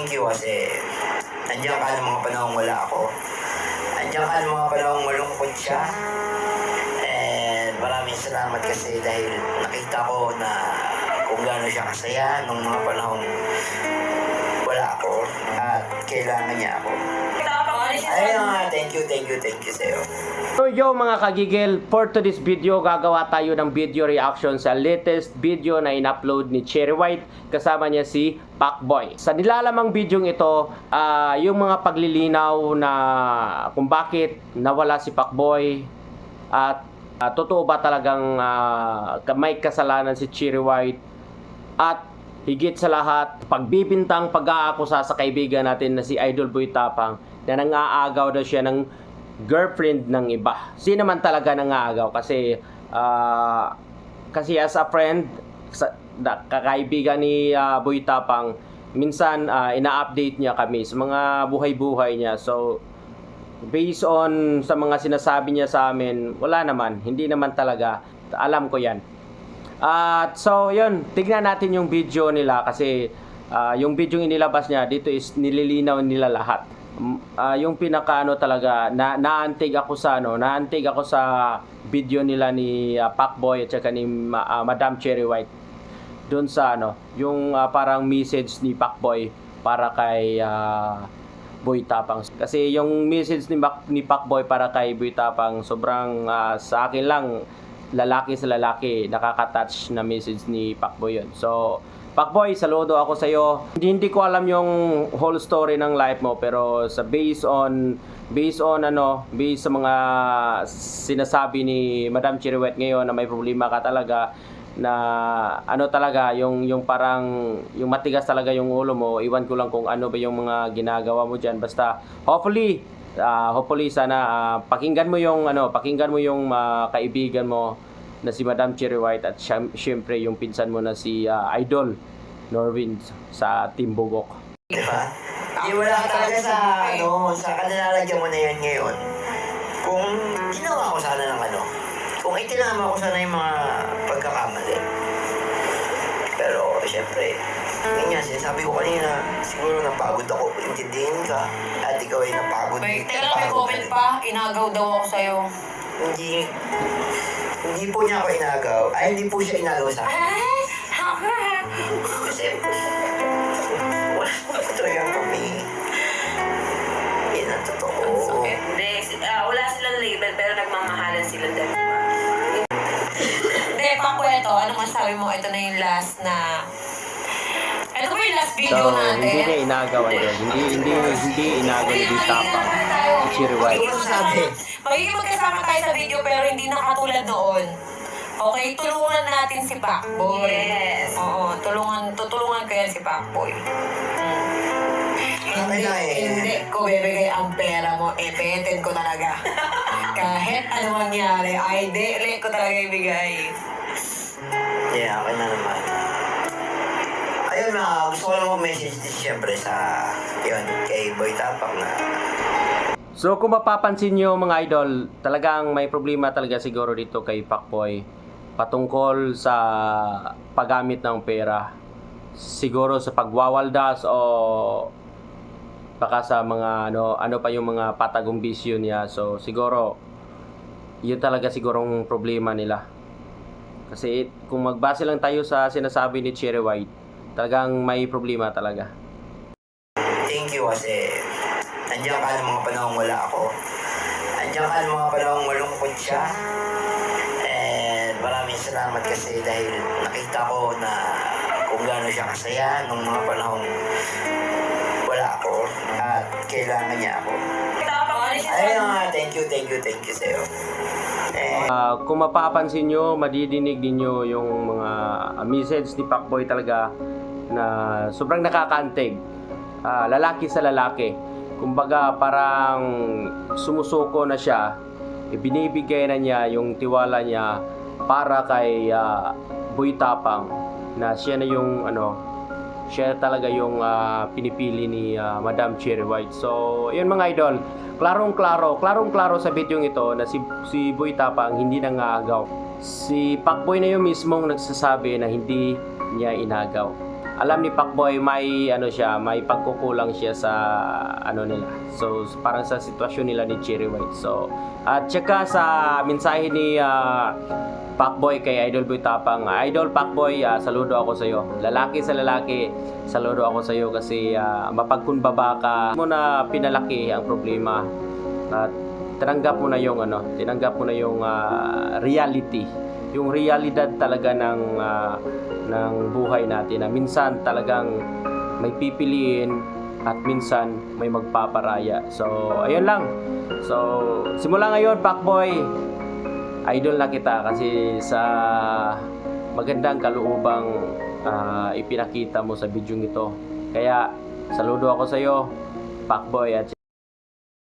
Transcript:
Thank you kasi nandiyan ka ng mga panahong wala ako. Nandiyan ka ng mga panahong malungkot siya. And maraming salamat kasi dahil nakita ko na kung gaano siya kasaya nung mga panahong wala ako at kailangan niya ako. Ayun nga, thank you sa'yo. So yo mga kagigil, for today's video, gagawa tayo ng video reaction sa latest video na in-upload ni Cherry White. Kasama niya si Pacboy. Sa nilalamang video ito, yung mga paglilinaw na kung bakit nawala si Pacboy at totoo ba talagang may kasalanan si Cherry White, at higit sa lahat, pagbibintang pag-aakusa sa kaibigan natin na si Idol Boy Tapang na nang-aagaw daw siya ng girlfriend ng iba. Sino naman talaga nang-aagaw? Kasi as a friend, kakaibigan ni Boy Tapang, minsan ina-update niya kami sa mga buhay-buhay niya. So based on sa mga sinasabi niya sa amin, wala naman, hindi naman talaga. Alam ko yan. So yun, tignan natin yung video nila kasi yung video inilabas niya dito is nililinaw nila lahat. Yung pinakaano talaga, naantig ako sa video nila ni Pacboy at saka ni Madam Cherry White doon sa yung parang message ni Pacboy para kay Boy Tapang. Kasi yung message ni Pacboy para kay Boy Tapang, sobrang sa akin lang, lalaki sa lalaki, nakaka-touch na message ni Pacboy yun. So Pacboy, saludo ako sa iyo. Hindi ko alam yung whole story ng life mo, pero sa based sa mga sinasabi ni Madam Cherry White ngayon na may problema ka talaga, na talaga yung parang yung matigas talaga yung ulo mo. Iwan ko lang kung ano ba yung mga ginagawa mo diyan. Basta hopefully sana pakinggan mo yung kaibigan mo na si Madam Cherry White at syempre yung pinsan mo na si Idol Norvin sa Team Bugok. Diba? Wala talaga sa kanilalagyan mo na yan ngayon. Kung ginawa ko sana ng kung itinama ko sana yung mga pagkakamali. Pero syempre, yun nga, sinasabi ko kanina, siguro napagod ako, intindihin ka, at ikaw ay napagod. Wait, teka lang, may comment pa, inagaw daw ako sa'yo. Hindi po niya ako inagaw. Ay, hindi po siya inagaw sa akin. Kasi, wala po talagang kami. Yan ang totoo. Hindi, wala silang label, pero nagmamahalan sila dalawa. Hindi, pangkwento, ano masabi mo? Ito na yung last na... Ito ba yung last video So natin? hindi niya inagaw Idol. Hindi inagaw ni Boy Tapang si Cherry White. Magiging magkasama tayo sa video pero hindi na katulad noon. Okay, tulungan natin si Pacboy. Yes. Oo, tutulungan ko yan si Pacboy. Hindi ko bibigay ang pera mo. Epeten ko talaga. Kahit ano mangyari, ay dele ko talaga ibigay. Yeah, akin na naman. Ayun na, gusto ko lang mag-message din siyempre kay Boy Tapang na. So kung mapapansin nyo mga idol, talagang may problema talaga siguro dito kay Pacboy patungkol sa paggamit ng pera. Siguro sa pagwawaldas o baka sa mga ano pa yung mga patagong bisyo niya. So siguro yun talaga sigurong problema nila. Kasi kung magbase lang tayo sa sinasabi ni Cherry White, talagang may problema talaga. Thank you kasi nandiyan ka ng mga panahong wala ako. Nandiyan ka ng mga panahong malungkot siya. And maraming salamat kasi dahil nakita ko na kung gaano siya kasaya nung mga panahong wala ako at kailangan niya ako. Ayun nga, thank you sa'yo. Kung mapapansin nyo, madidinig ninyo yung mga message ni Pacboy talaga na sobrang nakakaantig. Lalaki sa lalaki. Kumbaga parang sumusuko na siya, ibinibigay na niya yung tiwala niya para kay Boy Tapang, na siya na yung siya talaga yung pinipili ni Madam Cherry White. So yun mga idol, klarong-klaro sa video ito na si Boy Tapang hindi nangagaw. Si Pacboy na yung mismong nagsasabi na hindi niya inagaw. alam ni Pacboy may ano siya, may pagkukulang siya sa ano nila. So parang sa sitwasyon nila ni Cherry White. So at saka sa mensahe ni Pacboy kay Idol Boy Tapang. Idol Pacboy, saludo ako sa iyo. Lalaki sa lalaki, saludo ako sa iyo kasi mapagkumbaba ka mo na pinalaki ang problema. At tinanggap mo na yung tinanggap mo na yung reality, yung realidad talaga ng buhay natin na minsan talagang may pipiliin at minsan may magpaparaya. So ayun lang. So simula ngayon, Pacboy, idol na kita kasi sa magandang kaluubang ipinakita mo sa video ito. Kaya saludo ako sa iyo, Pacboy. At